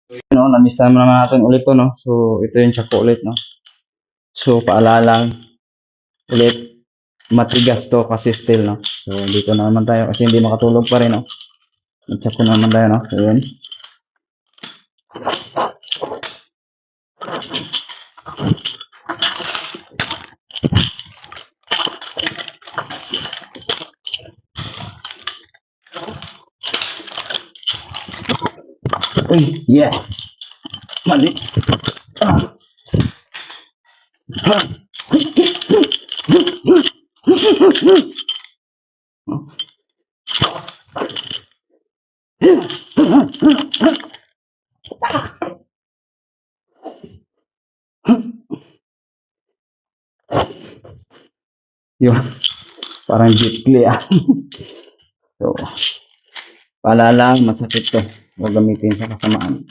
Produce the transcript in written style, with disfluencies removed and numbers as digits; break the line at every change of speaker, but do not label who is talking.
No, na-miss naman natin ulit to, no? So, ito yung tsako ulit, no? So, paalala ulit, matigas to kasi still, no? So, dito na naman tayo kasi hindi makatulog pa rin, no? Tsako na naman tayo, no? So, yun. Uy, yeah! Mali! Ah. Yun, parang jitli ah. So, paalala, masakit to. Huwag gamitin sa kasamaan.